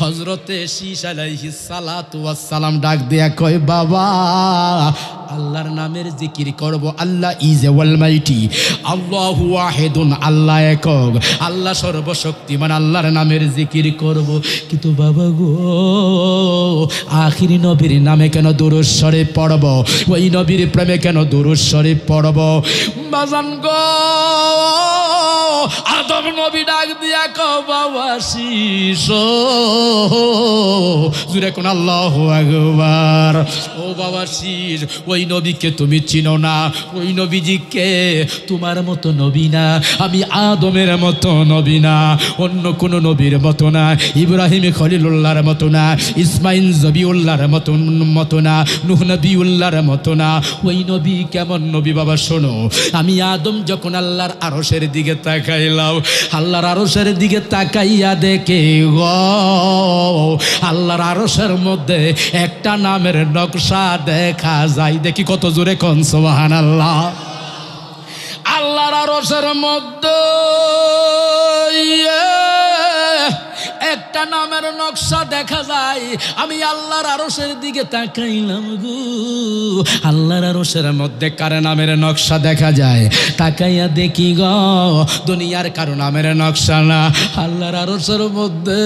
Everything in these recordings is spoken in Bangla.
হযরতে শীশ আলাইহিস সালাতু ওয়াস সালাম ডাক দিয়া কয় বাবা আল্লাহর নামের জিকির করব। আল্লাহ ইজ ওয়াল মাইটি, আল্লাহু ওয়াহিদুন, আল্লাহ একক, আল্লাহ সর্বশক্তিমান, আল্লাহর নামের জিকির করব। কিন্তু বাবা গো আখিরি নবীর নামে কেন দুরূদ শরীফ পড়ব, ওই নবীর প্রেমে কেন দুরূদ শরীফ পড়ব? বাজান গো আদম নবী ডাক দিয়া কও বাবা শীশ, জুরে কোন আল্লাহু আকবার। ও বাবা শীশ, ওই নবীকে তুমি চিনো না, ওই নবীজিকে তোমার মতো নবী না, আমি আদমের মতো নবী না, অন্য কোন নবীর মতো না, ইব্রাহিম খলিলুল্লাহর মতো না, ইসমাইল জবিউল্লাহর মতো না, নূহ নবিউল্লাহর মতো না। ওই নবী কেমন নবী বাবা শোনো। আমি আদম যখন আল্লাহর আরশের দিকে তাকাইলাম, আল্লাহর আরশের দিকে তাকাইয়া দেখে গো আল্লাহর আরশের মধ্যে একটা নামের নকশা দেখা যায়। দেখি কত জোরে কোন সুবহানাল্লাহ। আল্লাহর আরশের মধ্যে একটা নামের নকশা দেখা যায়। আমি আল্লাহর আরশের দিকে তাকাইলাম গো, আল্লাহর আরশের মধ্যে কার নামের নকশা দেখা যায়? তাকাইয়া দেখি গো দুনিয়ার কারো নামের নকশা না, আল্লাহর আরশের মধ্যে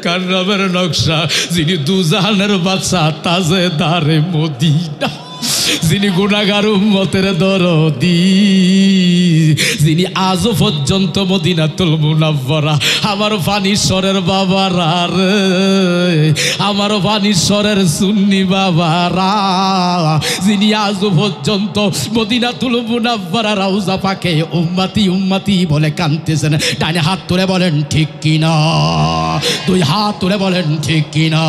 কার নামের নকশা? যিনি দুজাহানের বাদশা তাজেদারে মদিনা, যিনি গুনাহগার উম্মতের দরদি, যিনি আজ পর্যন্ত মদিনাতুল মুনাওয়ারা, আমার ফানিশ্বরের বাবারা রে, আমার ফানিশ্বরের সুন্নি বাবারা, যিনি আজ পর্যন্ত মদিনাতুল মুনাওয়ারা রওজা পাকে উম্মতি উম্মতি বলে কাঁদতেছেন। ডানে হাত তুলে বলেন ঠিক কিনা, দুই হাত তুলে বলেন ঠিক কিনা।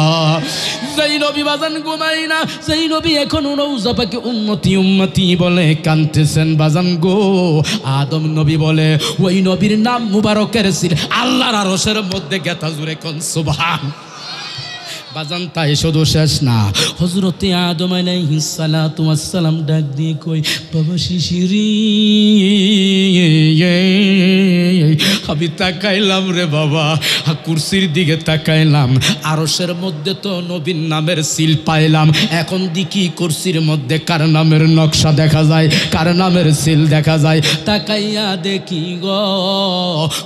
যেই নবী বাজান ঘুমাই না, সেই নবী এখন রওজা পাকে উম্মতি উম্মতি বলে কাঁদতেছেন বাজান গো। আদম নবী বলে ওই নবীর নাম মুবারকের সিল আল্লাহর আরশের মধ্যে গেতা জুরে কোন সুবহান। বাজান তাই শুধু শেষ না, হযরতে আদম আলাইহিস সালাতু ওয়াস সালাম ডাক দিয়ে কই বাবা শিশিরি আমি তাকাইলাম রে বাবা, কুরসির দিকে তাকাইলাম, আরশের মধ্যে তো নবীর নামের সিল পাইলাম, এখন দেখি কুরসির মধ্যে কার নামের নকশা দেখা যায়, কার নামের সিল দেখা যায়। তাকাইয়া দেখি গো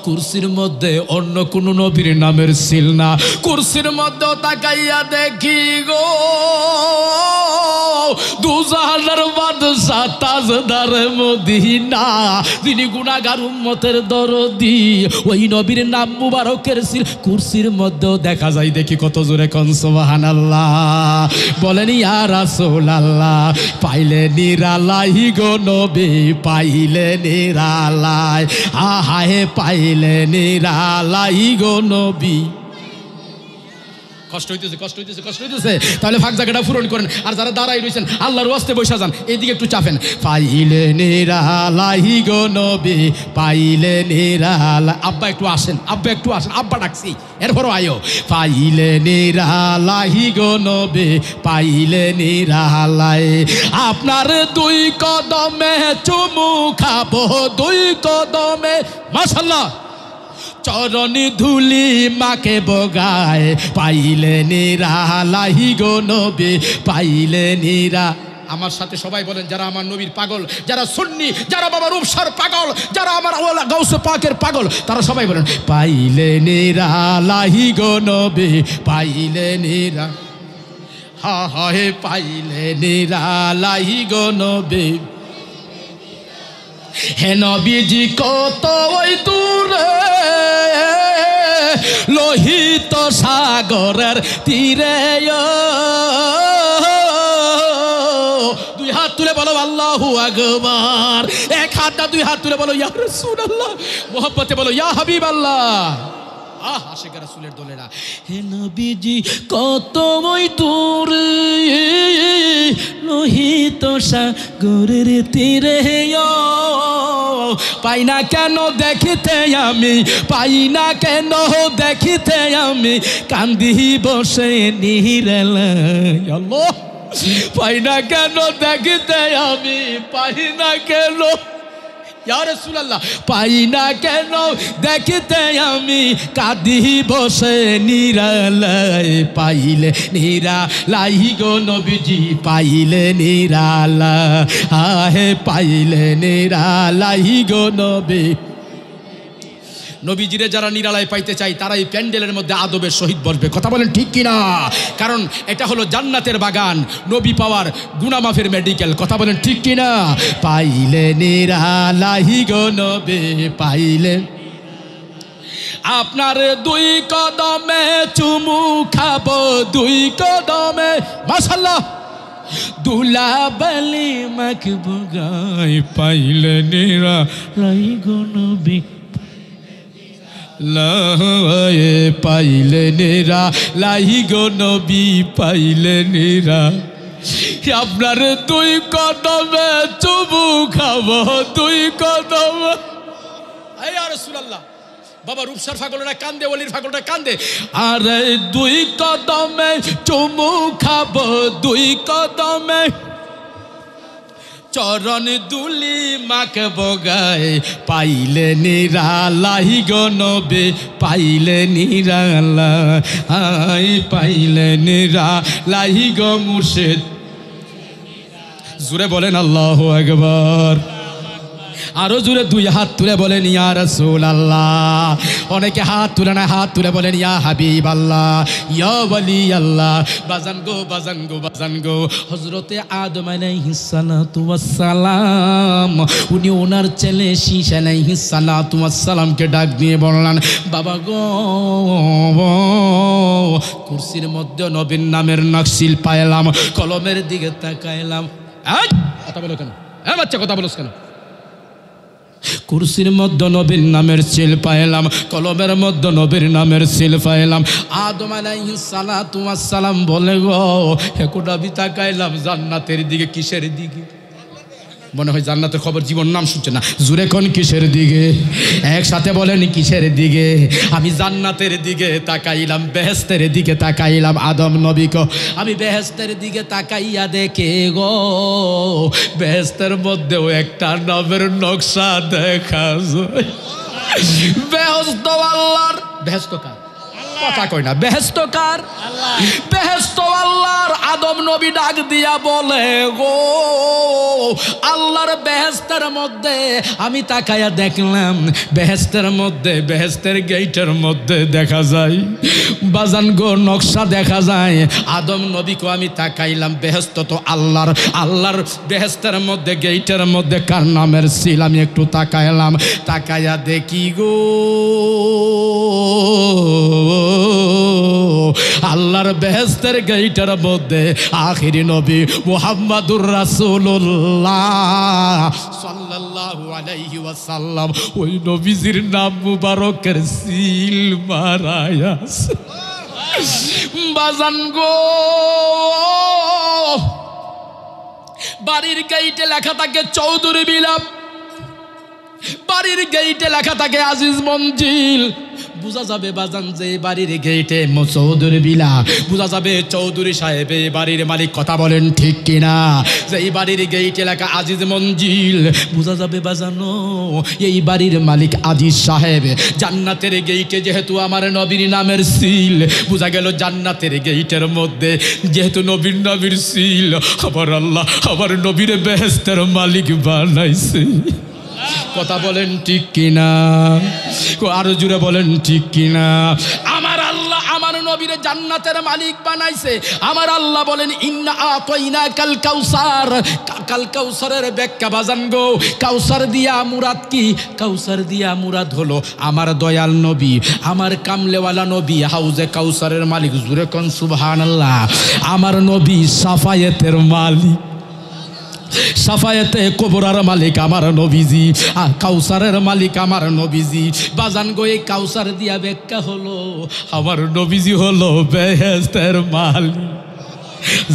কুরসির মধ্যে অন্য কোন নবীর নামের সিল না, কুরসির মধ্যে তাকাইয়া দেখি গো দুজাহানের বাদশা তাজদারে মদিনা, যিনি গুনাহগার উম্মতের দরদি, ওই নবীর নাম মুবারকের সিল কুরসির মধ্যেও দেখা যায়। দেখি কত জোরে কোন সুবহানাল্লাহ। বলেন ইয়া রাসূলুল্লাহ, পাইলে নিরালাই গো নবী, পাইলে নিরালাই, আহায়ে পাইলে নিরালাই গো নবী। কষ্ট হইতেছে, কষ্ট হইতেছে, কষ্ট হইতেছে, তাহলে ফাঁক জায়গাটা পূরণ করেন। আর যারা দাঁড়াই রয়েছেন আল্লাহর ওয়াস্তে বসে যান, এইদিকে একটু চাপেন। পাইলে নিরালাই গো নবী, পাইলে নিরালা। আব্বা একটু আসেন, আব্বা একটু আসেন, আব্বা ডাকছি এরপরও আয়ো। পাইলে নিরালাই গো নবী, পাইলে নিরালাই, আপনার দুই কদমে চুমু খাবো, দুই কদমে মাশাআল্লাহ চরণী ধুলি মাকে বগায়, পাইলে নিরালাই গো নবী, পাইলে নিরা। আমার সাথে সবাই বলেন যারা আমার নবীর পাগল, যারা সুন্নি, যারা বাবা রূপসার পাগল, যারা আমার গাউসে পাকের পাগল, তারা সবাই বলেন পাইলে নিরালাই গো নবী, পাইলে নিরা, হা হে পাইলে নিরালাই গো নবী। হে নবীজি কত ওই দূরে লোহিত সাগরের তীরে, দুই হাত তুলে বলো আল্লাহু আকবার, এক হাতটা দুই হাত তুলে বলো ইয়া রাসূলুল্লাহ, মোহাব্বতে বলো ইয়া হাবিবাল্লাহ। আশিক রাসূলের দলেরা, হে নবীজি কত ওই দূরে লোহিত সাগরের তীরে, পাই না কেন দেখিতে আমি, পাই না কেন দেখিতে আমি, কান্দি বসে নিরালায়। আল্লাহ, পাই না কেন দেখিতে আমি, পাই না কেন ইয়া রাসূলুল্লাহ পাই না কেন দেখিতে আমি কাঁদি বসে নিরালায়, পাইলে নিরালাই গো নবীজি পাইলে নিরালায়, আহে পাইলে নিরালাই গো নবী। নবীজিরে যারা নিরালায় পাইতে চাই তারা এই প্যান্ডেলের মধ্যে আদবের সহিত বসবে। কথা বলেন ঠিক কিনা? কারণ এটা হলো জান্নাতের বাগান, নবী পাওয়ার গুনামাফের মেডিকেল। কথা বলেন ঠিক কিনা? পাইলে নিরালাই গো নবী পাইলে, আপনার দুই কদমে চুমু খাবো, দুই কদমে মাশাআল্লাহ দুলা বালি মাখবো গায়, পাইলে নিরালাই গো নবী লায়ে, পাইলে নিরালাই গো নবী পাইলে নিরা, আপনার দুই কদমে চুমু খাবো, দুই কদমে। ইয়া রাসূলুল্লাহ বাবা রূপসার ফাগলটা কান্দে, ওলির ফাগলটা কান্দে, আরে দুই কদমে চুমু খাবো, দুই কদমে চরণ দুলি মাখবো গায়ে, পাইলে নিরালাই গো নবী পাইলে নিরালাই, পাইলে নিরালাই গো মুর্শিদ। জোরে বলেন আল্লাহু আকবার। আরো জোরে দুই হাত তুলে বলেন ইয়া রাসূলুল্লাহ। অনেকে হাত তুলে না, হাত তুলে বলেন ইয়া হাবিবাল্লাহ, ইয়া ওয়ালি আল্লাহ। বাজান গো বাজান গো বাজান গো, হযরতে আদম আলাইহিস সালাতু ওয়াস সালাম উনি ওনার ছেলে শীশ আলাইহিস সালাতু ওয়াস সালামকে ডাক দিয়ে বললেন, বাবা গো কুরসির মধ্যে নবীর নামের নকশিল পাইলাম, কলমের দিকে তাকাইলাম। কথা বলো কেন? বাচ্চা কথা বলোস কেন? কুরসির মধ্যে নবীর নামের সিল পাইলাম, কলমের মধ্যে নবীর নামের সিল পাইলাম। আদম আলাইহিস সালাতু ওয়াস সালাম বলে গো হেকুটা বিতাকাইলাম জান্নাতের দিকে। কিসের দিকে? মনে হয় জান্নাতের খবর জীবন নাম শুনছে না। জুরে কোন কিসের দিকে? একসাথে বলেন কিসের দিকে? আমি জান্নাতের দিকে তাকাইলাম, বেহেশতের দিকে তাকাইলাম। আদম নবীকে আমি বেহেশতের দিকে তাকাইয়া দেখে গো বেহেশতের মধ্যেও একটা নবের নকশা দেখা যায়। বেহেশত আল্লাহর, বেহেশত কার? কথা কই না, বেহেশত কার? বেহেশত আল্লাহর। আদম নবী ডাক দিয়া বলে গো আল্লাহর বেহেশতের মধ্যে আমি তাকায়া দেখলাম, বেহেশতের মধ্যে বেহেশতের গেটের মধ্যে দেখা যায় বাজান গো নকশা দেখা যায়। আদম নবীকে আমি তাকাইলাম, বেহেশত তো আল্লাহর, আল্লাহর বেহেশতের মধ্যে গেটের মধ্যে কার নামের সিল আমি একটু তাকাইলাম। তাকায়া দেখি গো আল্লাহর বেহেশতের গেটের মধ্যে আখিরি নবী মুহাম্মাদুর রাসূলুল্লাহ সাল্লাল্লাহু আলাইহি ওয়াসাল্লাম, ওই নবীজির নাম মুবারকের সিল মারায়া আছে। বাজান গো বাড়ির গেটে লেখা থাকে চৌধুরী বিলাপ, বাড়ির গেটে লেখা থাকে আজিজ মঞ্জিল। বুঝা যাবে বাজান যে বাড়ির গেটে চৌধুরী বিলা, বুঝা যাবে চৌধুরী সাহেব বাড়ির মালিক। কথা বলেন ঠিক কিনা? যে এই বাড়ির গেটে লেখা আজিজ মঞ্জিল, বুঝা যাবে বাজানো এই বাড়ির মালিক আজিজ সাহেব। জান্নাতের গেটে যেহেতু আমার নবীর নামের সিল, বুঝা গেল জান্নাতের গেটের মধ্যে যেহেতু নবীর নবীর সিল, আবার আল্লাহ আবার নবীর বেহেশতের মালিক বানাইছে। কথা বলেন ঠিক কিনা? আরো জুড়ে বলেন ঠিক কিনা? আমার আল্লাহ আমার নবীর জান্নাতের মালিক বানাইছে। আমার আল্লাহ বলেন ইন্না আতাইনা কাল কাউসার। কাল কাউসারের ব্যাখ্যা বাজান গো, কাউসার দিয়া মুরাদ কি? কাউসার দিয়া মুরাদ হলো আমার দয়াল নবী, আমার কামলেওয়ালা নবী, হাউজে কাউসারের মালিক। জুরে কোন সুবহানাল্লাহ। আমার নবী সাফায়েতের মালিক, সাফায়েতে কোবরার মালিক আমার নবীজি, কাউসারের মালিক আমার নবীজি। বাজান গো এই কাউসার দিয়া ব্যাখ্যা হলো আমার নবীজি হলো বেহেশতের মালিক।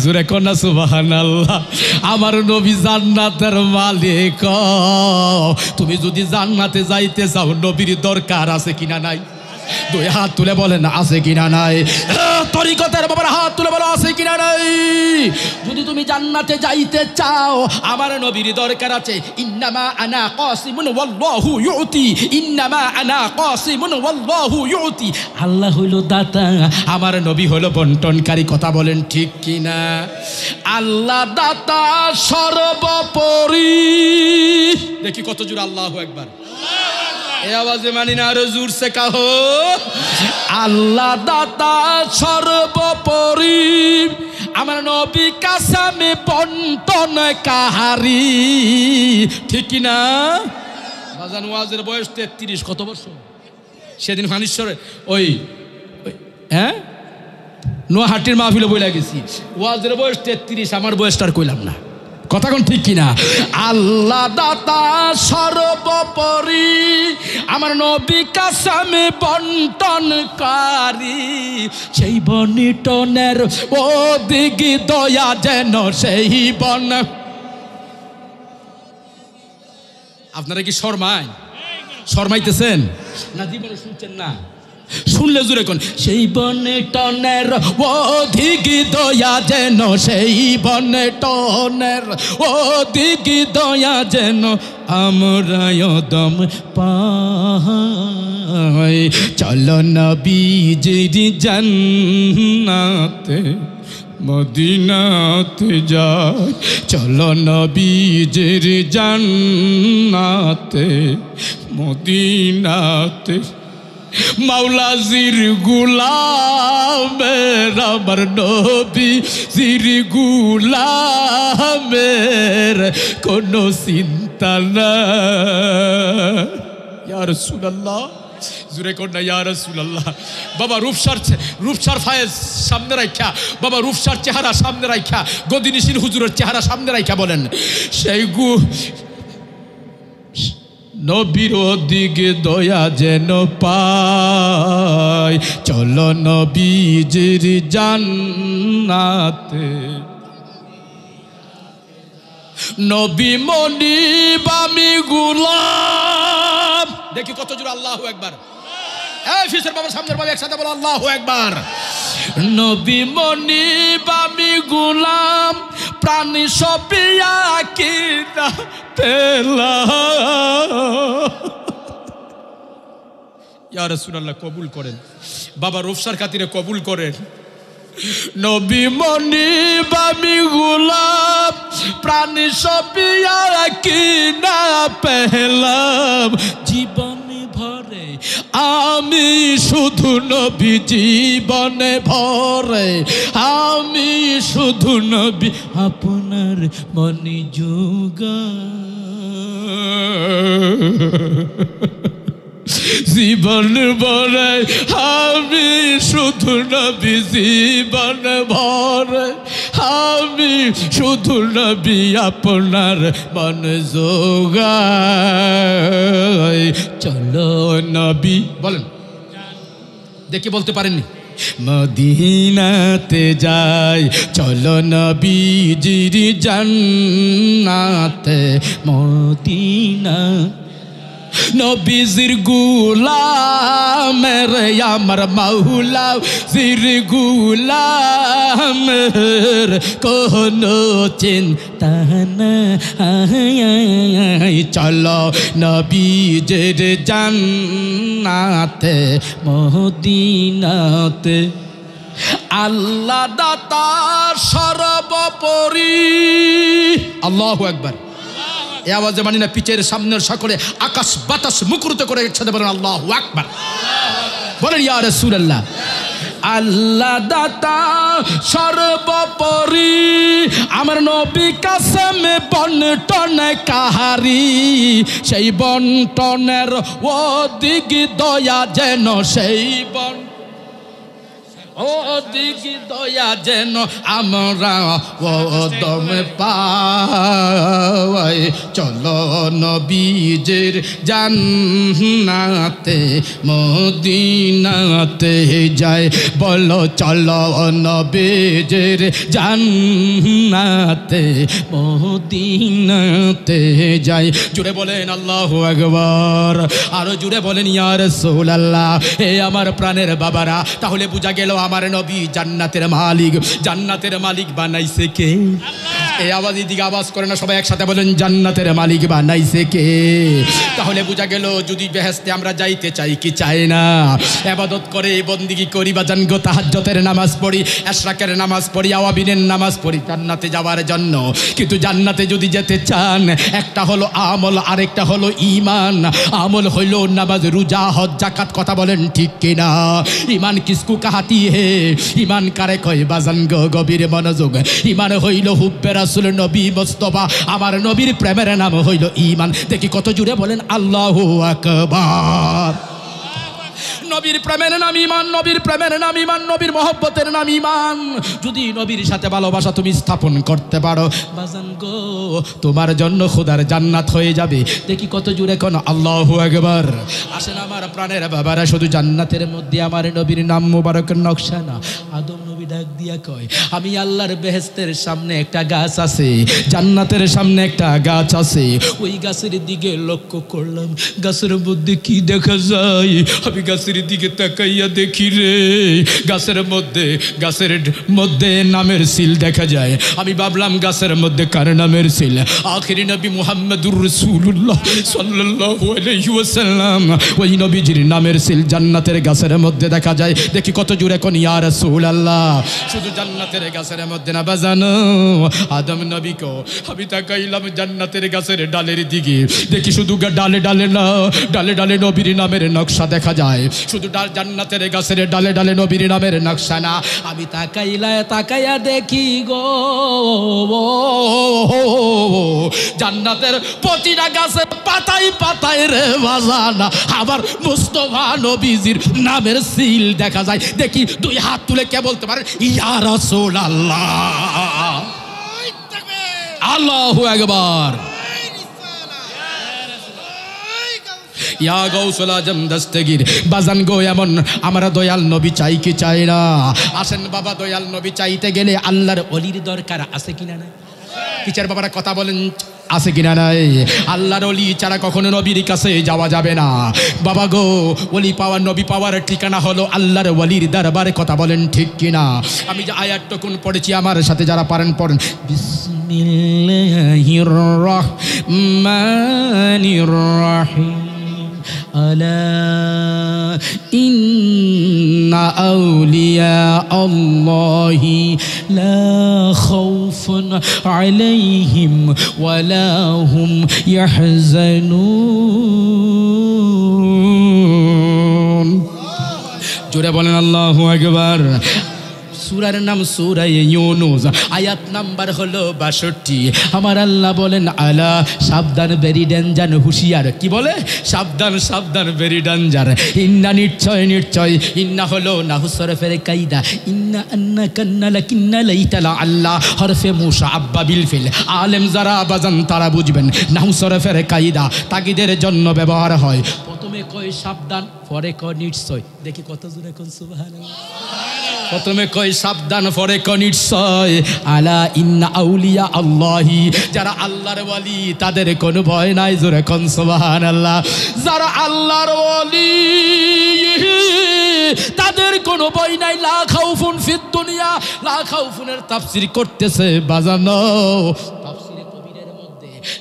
জোরে কোনা সুবহানাল্লাহ। আমার নবী জান্নাতের মালিক। তুমি যদি জান্নাতে যাইতে চাও নবীর দরকার আছে কিনা নাই? দুই হাত তুলে বলেন আছে কিনা নাই? তরিকতের বাবার হাত তুলে বলো আছে কিনা নাই? যদি তুমি জান্নাতে যাইতে চাও আমার নবীর দরকার আছে। ইন্নামা আনা কাসিমুন ওয়াল্লাহু ইউতি, ইন্নামা আনা কাসিমুন ওয়াল্লাহু ইউতি। আল্লাহ হইল দাতা, আমার নবী হলো বন্টনকারী। কথা বলেন ঠিক কিনা? আল্লাহ দাতা সর্বোপরি। দেখি কত জোর আল্লাহু আকবার। এই আওয়াজে মানি না, আরো জোর সে কাহো। আল্লাহ দাতা সর্বোপরি, আমার নবী কাসামে বন্টন কাহারি। ঠিক না? বাজান ওয়াজের বয়স 33। কত বছর? সেদিন ফানিশ্বরে ওই নোয়াহাটির মাহফিলে বইলা গেছি, ওয়াজের বয়স 33, আমার বয়সটার কইলাম না। কথা কোন ঠিক কিনা? আল্লাহ দাতা সর্বোপরি, আমার নবী কাসামে বন্টনকারী। সেই বন্টনের ও দিগি দয়া যেন সেই বন। আপনারা কি শরমাইতেছেন না? জীবনে শুনছেন না? শুনলে জুড়ে কোন? সেই বন্টনের অধিক দয়া যেন, সেই বন্টনের অধিক দয়া যেন আমরা দম পাই। চলো নবীজির জান্নাতে মদিনাতে যাই, চলো নবীজির জান্নাতে মদিনাতে। মাওলাজির গুলামের, আমার নবীজির গুলামের কোনো চিন্তা নাই। ইয়া রাসূলুল্লাহ, জুরে কোন না ইয়া রাসূলুল্লাহ। বাবা রূপসার ফায়েজ সামনে রাখা, বাবা রূপসার চেহারা সামনে রাখা, গদিনিশির হুজুরের চেহারা সামনে রাখা বলেন, সেই নবীর দিকে দয়া যেন পাই। চলো নবীজির জান্নাতে, নবী মনিব আমি গোলাম। দেখি কত জোরে আল্লাহু আকবার। এই ফিসের বাবা সামনের বাবা একসাথে বলো আল্লাহু আকবার। নবী মনিব আমি গোলাম, প্রাণী সপিয়া কিনা পেলাম। ইয়া রাসূলুল্লাহ কবুল করেন, বাবা রূপসার খাতিরে কবুল করেন। নবী মনিব আমি গোলাম, প্রাণী সপিয়া কিনা পেলাম। জীবনে ভরে আমি শুধু নবী, জীবনে ভরে আমি শুধু নবী, আপনার মনি যোগা। জীবন ভরে আমি শুধু নবী, জীবন ভরে আমি শুধু নবী, আপনার মন যোগাই। চলো নবী বলেন, দেখি বলতে পারেননি? মদিনাতে যাই, চলো নবীজির জান্নাতে মদিনা। নবীজির গুলামের আমার মাওলা জির গুলামের কোনো চিন্তা নাই। চলো নবীজির জান্নাতে মদিনাতে। আল্লাহ দাতা সর্বোপরি। আল্লাহু আকবার। এই আওয়াজে মানি না, পিচের সামনের সকলে আকাশ বাতাস মুখরিত করে একসাথে বলেন আল্লাহু আকবার। বলেন ইয়া রাসূলুল্লাহ। আল্লাহ দাতা সর্বোপরি, আমার নবী কাসেমে বন্টন কাহারি। সেই বন্টনের অধিক দয়া যেন সেই ও দিক দয়া যেন আমরা ও দম পাই, চলো নবীজির জান্নাতে মদিনাতে যাই, বলো চলো নবীজির জান্নাতে মদিনাতে যাই। জুড়ে বলেন আল্লাহু আকবার, আরো জুড়ে বলেন ইয়া রাসূলুল্লাহ। হে আমার প্রাণের বাবারা, তাহলে বোঝা গেল আমার নবী জান্নাতের মালিক। জান্নাতের মালিক বানাইছে কে? এই আওয়াজ দিকে আওয়াজ করে না, সবাই একসাথে বলেন জান্নাতের মালিক বানাইছে কে? তাহলে বোঝা গেল যদি বেহেশতে আমরা যাইতে চাই কি চাই না, ইবাদত করে বন্দেগী করি বা জানগো তাহাজ্জুদের নামাজ পড়ি, ইশরাকের নামাজ পড়ি, আওয়াবিনের নামাজ পড়ি জান্নাতে যাওয়ার জন্য। কিন্তু জান্নাতে যদি যেতে চান, একটা হলো আমল, আরেকটা হলো ঈমান। আমল হইল নামাজ, রোজা, হজ, যাকাত। কথা বলেন ঠিক কিনা? ঈমান কিসকু কাহাতি হে, ঈমান কারে কয় বাজান গো, গভীর মনোযোগ। ঈমান হইল হুব্বে রাসূল নবী মুস্তাফা, আমার নবীর প্রেমের নাম হইল ঈমান। দেখি কত জুড়ে বলেন আল্লাহু আকবার। নবীর প্রেমের নাম ঈমান, নবীর প্রেমের নাম ঈমান, নবীর মহব্বতের নাম ঈমান। যদি নবীর সাথে ভালোবাসা তুমি স্থাপন করতে পারো বাজান গো, তোমার জন্য খোদার জান্নাত হয়ে যাবে। দেখি কত জুড়ে কোন আল্লাহু আকবার। আসেন আমার প্রাণের বাবারা, শুধু জান্নাতের মধ্যে আমার নবীর নাম মুবারকের নকশা না। আদম নবী ডাক দিয়া কয়, আমি আল্লাহর বেহেশতের সামনে একটা গাছ আছে, জান্নাতের সামনে একটা গাছ আছে। ওই গাছের দিকে লক্ষ্য করলাম, গাছের মধ্যে কি দেখা যায়? আমি গাছের দিকে তাকাইয়া দেখি রে, গাছের মধ্যে নামের সিল দেখা যায়। আমি ভাবলাম গাছের মধ্যে কার নামের সিল? আখিরি নবী মুহাম্মদুর রাসূলুল্লাহ সাল্লাল্লাহু আলাইহি ওয়াসাল্লাম, ওই নবীজির নামের সিল জান্নাতের গাছের মধ্যে দেখা যায়। দেখি কত জোরে কোন ইয়া রাসূলুল্লাহ। শুধু জান্নাতের গাছের মধ্যে না বাজানো, আদম নবীকে আমি তাকাইলাম জান্নাতের গাছের ডালের দিকে, দেখি শুধু ডালে ডালে না, ডালে ডালে নবীর নামের নকশা দেখা যায়। শুধু জান্নাতের গাছের ডালে ডালে নবীর নামের নকশা না। আমি তাকাইয়া দেখি গো, জান্নাতের প্রতিটা গাছের পাতায় পাতায় রে বাজান আবার মুস্তাফা নবীজির নামের সিল দেখা যায়। দেখি দুই হাত তুলে কে বলতে পারে ইয়া রাসূলুল্লাহ? আল্লাহু আকবার। ইয়া গাউসুল আজম দস্তগীর বাজান গো, এমন আমরা দয়াল নবী চাই কি চাই না? আসেন বাবা, দয়াল নবী চাইতে গেলে আল্লাহর ওলির দরকার আছে কিনা নাই? টিচার বাবারা কথা বলেন, আছে কিনা নাই? আল্লাহর ওলি ছাড়া কখনো নবীর কাছে যাওয়া যাবে না বাবা গো। ওলি পাওয়ার, নবী পাওয়ার ঠিকানা হলো আল্লাহর ওলির দরবারে। কথা বলেন ঠিক কিনা? আমি যে আয়াতটুকুন পড়েছি, আমার সাথে যারা পারেন পড়েন। বিসমিল্লাহির রহমানির রহিম, আলা ইন্না আউলিয়া আল্লাহি লা খাউফুন আলাইহিম ওয়ালা হুম ইয়াহজানুন। জোরে বলেন আল্লাহু আকবার। সূরার নাম সূরা ইউনূস, আয়াত নাম্বার হলো 62। আমার আল্লাহ বলেন আলা, সাবধান, ভেরি ডেঞ্জার, হুঁশিয়ার। কি বলে? সাবধান সাবধান, ভেরি ডেঞ্জার। ইন্না, নিশ্চয় নিশ্চয়। ইন্না হলো নাহু সরফের কায়দা। ইন্না আন্না কান্না লাকিন্না লাইতালা আল্লাহ হরফে মুসা আব্বা বিল ফিল। আলেম যারা বাজান তারা বুঝবেন, নাহু সরফের কায়দা তাকিদের জন্য ব্যবহার হয়। প্রথমে কয় সাবধান, পরে কয় নিশ্চয়। দেখি কত জোরে কোন সুবহানাল্লাহ। প্রথমে কয় সাবধান, পরে কয় নিশ্চয়। আলা ইন্না আউলিয়া আল্লাহি, যারা আল্লাহর ওয়ালি তাদের কোনো ভয় নাই। জোরে কোন সুবহানাল্লাহ। যারা আল্লাহর ওয়ালি তাদের কোনো ভয় নাই। লা খাউফুন ফিদ দুনিয়া, লা খাউফুনের তাফসীর করতেছে বাজানো।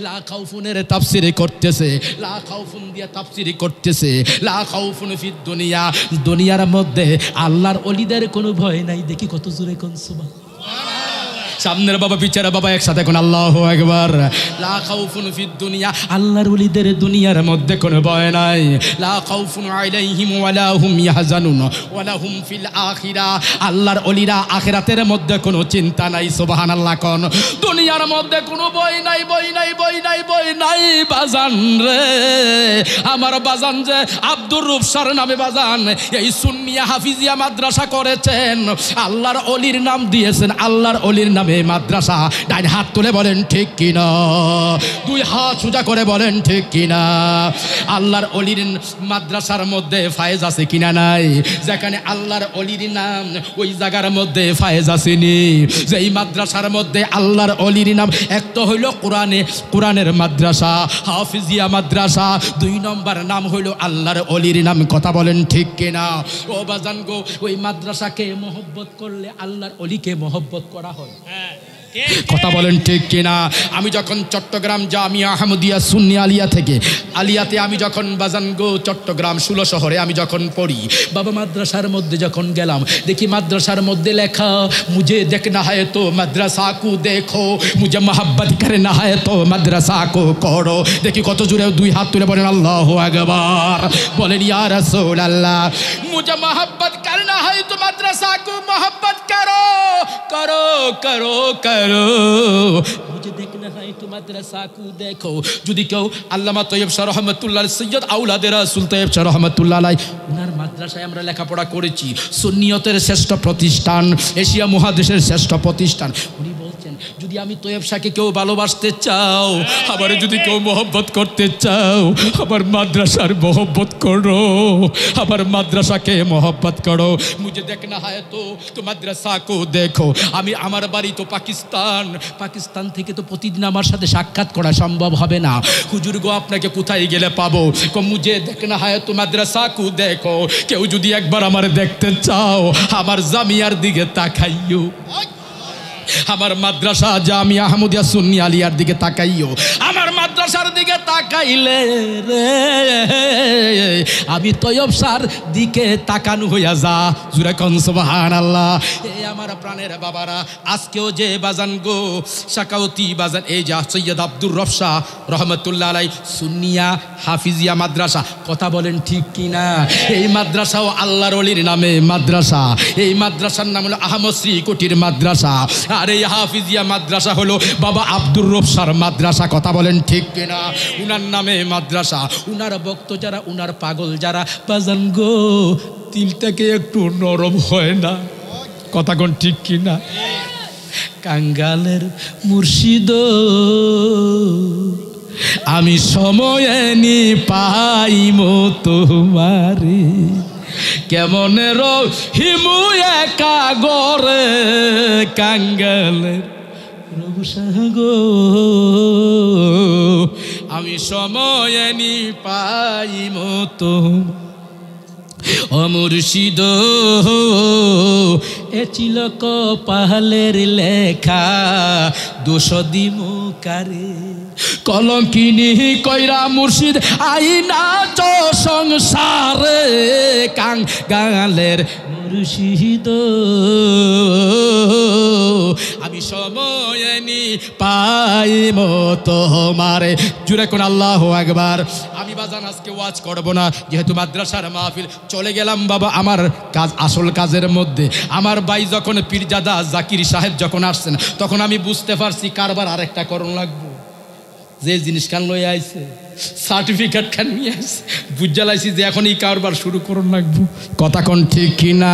লা খাউফুনের তাফসীর করতেছে, লা খাউফুন দিয়ে তাফসীর করতেছে লা খাউফুন ফিদ দুনিয়া। দুনিয়ার মধ্যে আল্লাহর ওলিদের কোনো ভয় নাই। দেখি কত জোরে কোন সুবহানাল্লাহ। সামনের বাবা পিছনের বাবা একসাথে কোন আল্লাহু আকবার। লা খাউফুন ফিদ দুনিয়া, আল্লাহর ওলিদের দুনিয়ার মধ্যে কোনো ভয় নাই। লা খাউফুন আলাইহিম ওয়ালা হুম ইয়াহজানুন ওয়ালা হুম ফিল আখিরা, আল্লাহর ওলিরা আখিরাতের মধ্যে কোনো চিন্তা নাই। সুবহানাল্লাহ। কোন দুনিয়ার মধ্যে কোনো ভয় নাই, ভয় নাই, ভয় নাই, ভয় নাই বাজান রে। আমার বাজান যে আব্দুর রূপ স্যার নামে বাজান এই সুন্নিয়া হাফিজিয়া মাদ্রাসা করেছেন, আল্লাহর অলির নাম দিয়েছেন, আল্লাহর অলির নামে মাদ্রাসা। ডান হাত তুলে বলেন ঠিক কিনা, দুই হাত সোজা করে বলেন ঠিক কিনা। আল্লাহর অলির মাদ্রাসার মধ্যে ফায়েজ আছে কিনা নাই? যেখানে আল্লাহর অলির নাম ওই জায়গার মধ্যে ফায়েজ আসেনি। যে এই মাদ্রাসার মধ্যে আল্লাহর অলির নাম এক তো হইল কোরআনের মাদ্রাসা, হাফিজিয়া মাদ্রাসা, 2 নম্বর নাম হইল আল্লাহর অলির নাম। কথা বলেন ঠিক কিনা? ও বাজান গো, ওই মাদ্রাসাকে মহব্বত করলে আল্লাহর অলিকে মহব্বত করা হয়। কথা বলেন ঠিক কিনা? আমি যখন চট্টগ্রাম জামিয়া আহমদিয়া সুন্নি আলিয়া থেকে আলিয়াতে আমি যখন বাজান গো চট্টগ্রাম 16 শহরে আমি যখন পড়ি, বাবা মাদ্রাসার মধ্যে যখন গেলাম, দেখি মাদ্রাসার মধ্যে লেখা মুঝে দেখনা है तो মাদ্রাসা কো দেখো, মুঝে মোহাব্বত করনা है तो মাদ্রাসা কো করো। দেখি কত জোরে 2 হাত তুলে বলেন আল্লাহু আকবার, বলেন ইয়া রাসূলুল্লাহ। মুঝে মোহাব্বত করনা है तो মাদ্রাসা কো মোহাব্বত করো করো করো করো, মুঝে দেখনা है तो মাদ্রাসা কো দেখো। যদি কেউ আল্লামা তৈয়ব শাহ রহমতুল্লাহ সৈয়দ আউলাদে রাসূল তৈয়ব শাহ রহমতুল্লাহ আলাইহি, ওনার মাদ্রাসায় আমরা লেখাপড়া করেছি, সুন্নিয়তের শ্রেষ্ঠ প্রতিষ্ঠান, এশিয়া মহাদেশের শ্রেষ্ঠ প্রতিষ্ঠান। উনি বলছেন যদি আমি তৈয়ব শাহকে কেউ ভালোবাসতে চাও, আবার যদি কেউ মহব্বত করতে চাও, আবার মাদ্রাসার মহব্বত করো, আবার মাদ্রাসাকে মহব্বত করো। মুঝে দেখনা হয় তো মাদ্রাসা কো দেখো। আমি আমার বাড়ি তো পাকিস্তান থেকে তো প্রতিদিন আমার সাথে সাক্ষাৎ করা সম্ভব হবে না। হুজুর গো আপনাকে কোথায় গেলে পাবো? মুঝে দেখনা হয় তো মাদ্রাসা কো দেখো। কেউ যদি একবার আমার দেখতে চাও, আমার জামিয়ার দিকে তাকাইও, আমার মাদ্রাসা জামিয়া আহমদিয়া সুন্নি আলিয়ার দিকে তাকাইও। আমার মাদ্রাসার দিকে তাকাইলে রে আমি তৈয়ব স্যার দিকে তাকানো হইয়া যা। জুরে কোন সুবহানাল্লাহ। এই আমার প্রাণের বাবারা, আজকেও যে বাজান গো শাকাউতি বাজান, এই যে সৈয়দ আব্দুর রব শাহ রহমতুল্লাহ আলাইহি সুন্নিয়া হাফিজিয়া মাদ্রাসা, কথা বলেন ঠিক কিনা? এই মাদ্রাসাও আল্লাহর ওলির নামে মাদ্রাসা। এই মাদ্রাসার নাম হলো আহমদ শ্রী কোটির মাদ্রাসা, আর এই হাফিজিয়া মাদ্রাসা হলো বাবা আব্দুর রব শাহর মাদ্রাসা। কথা বলেন ঠিক কিনা? উনার নামে মাদ্রাসা। উনার ভক্ত যারা, উনার পাগল যারা, বাজান গো তিলটাকে একটু নরম হয় না। কথা কোন ঠিক কিনা? কাঙ্গালের মুর্শিদ আমি সময়ে নি পাইমো তোমারে, কেমনে রহিমু একা গরে কাঙ্গালের রবসাগো, আমি সময়ে নি পাইমো তোমারে। ও মুর্শিদ এ ছিল কপালের লেখা, দোষ দিমু কারে কলঙ্কিনী কইরা মুর্শিদ আইনা চো সংসারে কাঙ্গালের মুর্শিদ আমি সময় নি পাইমো তোমারে। জুড়ে কোন আল্লাহু আকবার। আমি বাজান আজকে ওয়াজ করব না, যেহেতু মাদ্রাসার মাহফিল। চলে গেলাম বাবা আমার কাজ, আসল কাজের মধ্যে। আমার ভাই যখন পীরজাদা জাকির সাহেব যখন আসছেন, তখন আমি বুঝতে পারছি কারবার আরেকটা করণ লাগবো। যে জিনিস খান লই আইছে, সার্টিফিকেট খান নিয়ে আসছে, বুঝালাইছি যে এখন এই কারবার শুরু করুন লাগবো। কথা কোন ঠিক কিনা?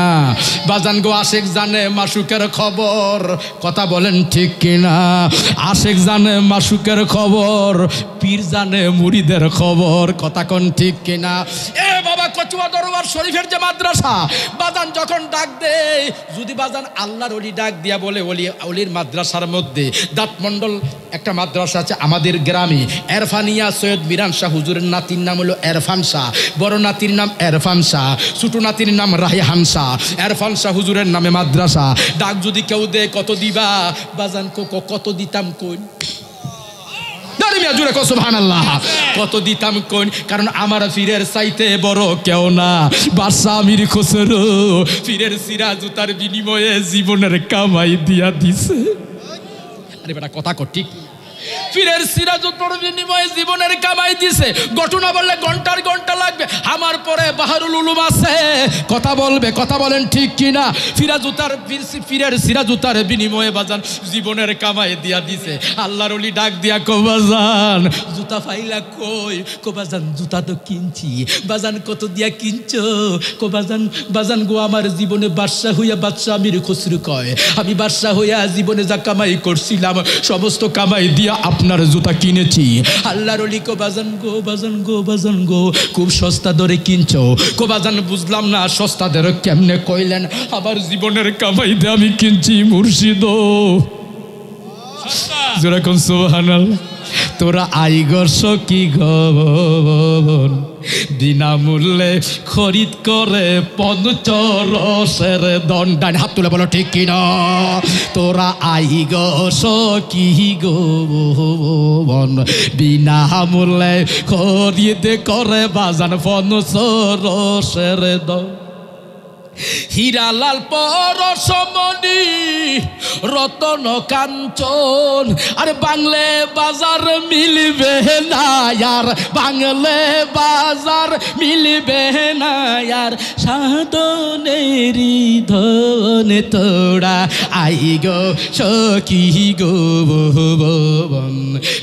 বাজান গো আশেক জানে মাসুকের খবর, কথা বলেন ঠিক কিনা? আশেক জানে মাসুকের খবর, পীর জানে মুরিদের খবর, কথা কোন ঠিক কিনা? এ বাবা কচুয়া দরবার শরীফের যে মাদ্রাসা, বাজান যখন ডাক দেয়, যদি বাজান আল্লাহর ওলি ডাক দিয়া বলে ওলির মাদ্রাসার মধ্যে দাঁতমন্ডল একটা মাদ্রাসা আছে আমাদের গ্রামে, এরফানিয়া সৈয়দ মিরান শাহ হুজুরের নাতির নাম হলো এরফান শাহ, বড় নাতির নাম এরফান শাহ, ছোট নাতির নাম রায়হান শাহ। এরফান শাহ হুজুরের নামে মাদ্রাসা। ডাক যদি কেউ দে কত দিবা? বাজান কত দিতাম কই? কত দিতাম কোন? কারণ আমার ফিরের চাইতে বড় কেউ না। বাদশা আমির খসরু ফিরের সিরা জুতার বিনিময়ে জীবনের কামাই দিয়া দিছে। আরে বেটা কথা কর ঠিক। পীরের সিরাজুদ্দৌলার বিনিময়ে জীবনের কামাই দিছে। ঘটনা বললে ঘন্টার ঘন্টা লাগবে। আমার পরে বাহারুল উলুম আছে, কথা বলবে, কথা বলেন ঠিক কিনা? পীরের সিরাজুদ্দৌলার বিনিময়ে বাজান জীবনের কামাই দিয়া দিছে। আল্লাহর ওলি ডাক দিয়া কো বাজান জুতা ফাইলা কই? কো বাজান জুতা তো কিনছি। বাজান কত দিয়া কিনছো? কো বাজান, বাজান গো আমার জীবনে বাদশা হইয়া, বাদশা আমির খসরু কয়, আমি বাদশা হইয়া জীবনে যা কামাই করছিলাম সমস্ত কামাই দিয়া আপনার জুতা কিনেছি। আল্লাহর ওলি কো বাজান গো, বাজান গো, বাজান গো খুব সস্তা দরে কিনছো। কো বাজান বুঝলাম না সস্তা দরে কেমনে কইলেন? আমার জীবনের কামাই দিয়ে আমি কিনছি মুর্শিদ। যেরকম সুবহানাল্লাহ। তোরা আইগর্ষ কি গন বিনামূল্যে খরিদ করে পঞ্চরসের দণ্ডান। হাত তুলে বলো ঠিক কিনা? তোরা আইগর্ষ কি গন বিনামূল্যে খরিদ করে বাজান পঞ্চরসের দণ্ড। হীরালাল পরশমণি রতন কাঞ্চন, আরে বাংলে বাজার মিলবে না আর, বাংলে বাজার মিলবে না আর, সাধনেরি ধন তোরা আই গো সখী গো বন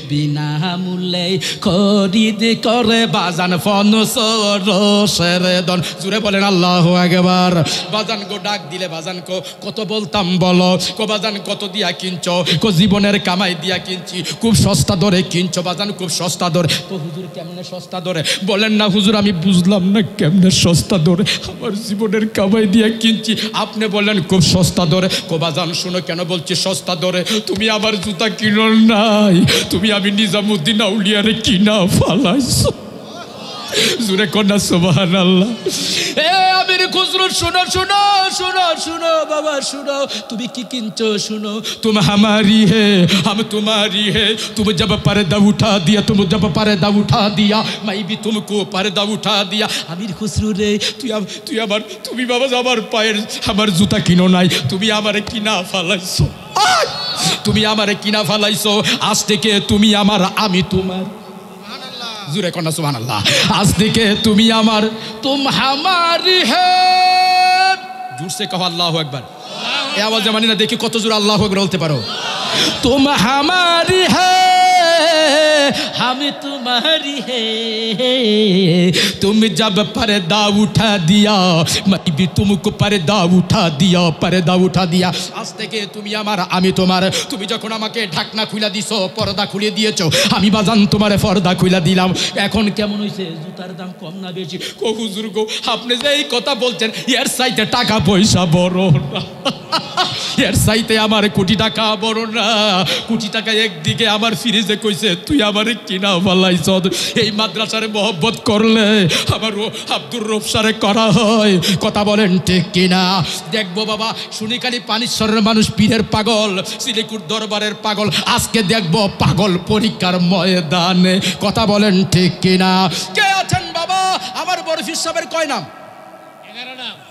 বিনামূল্যে খরিদ করে বাজান পঞ্চরসের দন। জুড়ে বলেন আল্লাহু আকবার। বাজান গো ডাক দিলে বাজান কো কত বলতাম বলো? কো বাজান কত দিয়া কিনছো? কো জীবনের কামাই দিয়া কিনছি, খুব সস্তা দরে কিনছো বাজান, খুব সস্তা দরে। তো হুজুর কেমনে সস্তা দরে? বলেন না হুজুর আমি বুঝলাম না কেমনে সস্তা দরে, আমার জীবনের কামাই দিয়া কিনছি, আপনি বললেন খুব সস্তা দরে। কো বাজান শুনো কেন বলছি সস্তা দরে? তুমি আমার জুতা কিনো নাই, তুমি আমি নিজামুদ্দিন আউলিয়ারে কিনা ফালাইছো। জুরে কন্যা সুবহানাল্লাহ। এ আমির খুসরো শুনো শুনো শুনো শুনো বাবা শুনো, তুমি কি কিনছো শুনো। তুম হামারি হে हम तुम्हारी है, तुम जब पर्दा उठा दिया, तुम जब पर्दा उठा दिया, मैं भी तुमको पर्दा उठा दिया। আমির খুসরো রে তুই আমার, তুমি বাবা আমার পায়ের আমার জুতা কিনো নাই, তুমি আমারে কিনা ফালাইছো, তুমি আমারে কিনা ফালাইছো। আজ থেকে তুমি আমার আমি তোমার। জুরে কন্যা সুবহানাল্লাহ। আজ থেকে তুমি আমার, তুম হামারি হে। জোর সে কहो আল্লাহু আকবার। এই আওয়াজে মানি না দেখি কত জোর আল্লাহু আকবার বলতে পারো। তুম হামারি হে हम तुम्हारी है, तुम जब पर्दा उठा दिया, मैं भी तुमको पर्दा उठा दिया, पर्दा उठा दिया। आज থেকে তুমি আমার আমি তোমার। তুমি যখন আমাকে ঢাকনা খুলে দিছো, পর্দা খুলে দিয়েছো, আমি বাজান তোমারে পর্দা খুলে দিলাম। এখন কেমন হইছে? জুতার দাম কম না বেশি? কো হুজুর গো আপনি যে এই কথা বলছেন এর চাইতে টাকা পয়সা বড় না, এর চাইতে আমার কোটি টাকা বড় না। কোটি টাকা একদিকে আমার ফিরিজে কইছে তুই আমারে কিনা ফালাইছ। এই মাদ্রাসারে মহব্বত করলে আমার আব্দুর রব সারে করা হয়, কথা বলেন ঠিক কিনা? দেখবো বাবা শুনিখালি পানিশ্বরের মানুষ পীরের পাগল, সিলিকুট দরবারের পাগল, আজকে দেখবো পাগল পরীক্ষার ময়দানে, কথা বলেন ঠিক কিনা? কে আছেন বাবা? আমার বরফির সাহেবের কয় নাম?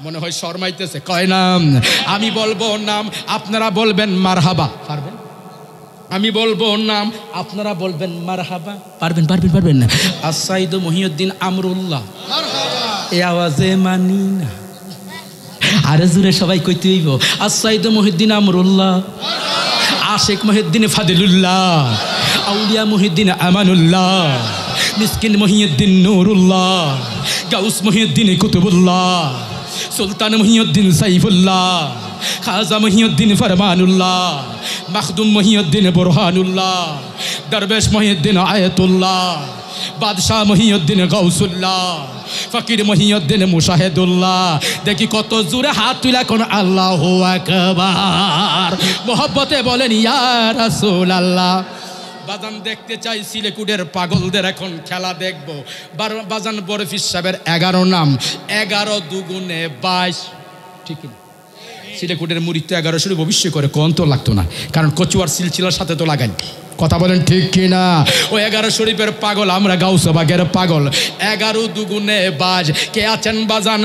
মনে হয় শর্মাইতেছে। কয় নাম? আমি বলবো নাম, আপনারা বলবেন মারহাবা। পারবেন? আমি বলবো নাম, আপনারা বলবেন মারহাবা। পারবেন? পারবেন? পারবেন না? আসাইদ মহিউদ্দিন আমরুল্লাহ। এই আওয়াজে মানি না, আরে জুড়ে সবাই কইতে হইব। আসাইদ মহিউদ্দিন আমরুল্লাহ, আশেক মহিউদ্দিন ফাদিলুল্লাহ, আউলিয়া মহিউদ্দিন আমানুল্লাহ, মিসকিন মহিউদ্দিন নুরুল্লাহ, গাউস মহিউদ্দিন কুতুবুল্লাহ, সুলতান মহিউদ্দিন সাইফুল্লাহ, খাজা মহিউদ্দিন ফরমানুল্লাহ, মখদুম মহিউদ্দিন বুরহানুল্লাহ, দরবেশ মহিউদ্দিন আয়াতুল্লাহ, বাদশাহ মহিউদ্দিন গাউসুল্লাহ, ফকির মহিউদ্দিন মুশাহিদুল্লাহ। দেখি কত জোরে হাত তুলা কোন আল্লাহু আকবার। মোহব্বতে বলেন ইয়া রাসূলুল্লাহ। বাজান দেখতে চাই সিলেকুডের পাগলদের এখন খেলা দেখবো। বাজান বরফির সাহেবের 11 নাম, 11 দুগুণে 22, ঠিক না? সিলেকুডের মুরিদ তো 11 শুরু ভবিষ্যৎ করে, কোন তো লাগতো না, কারণ কচুয়ার সিলসিলার সাথে তো লাগাই, কথা বলেন ঠিক কিনা? ও 11 শরীফের পাগল, আমরা গাউসবাগের পাগল। 11 দুগুণে 22। কে আছেন বাজান?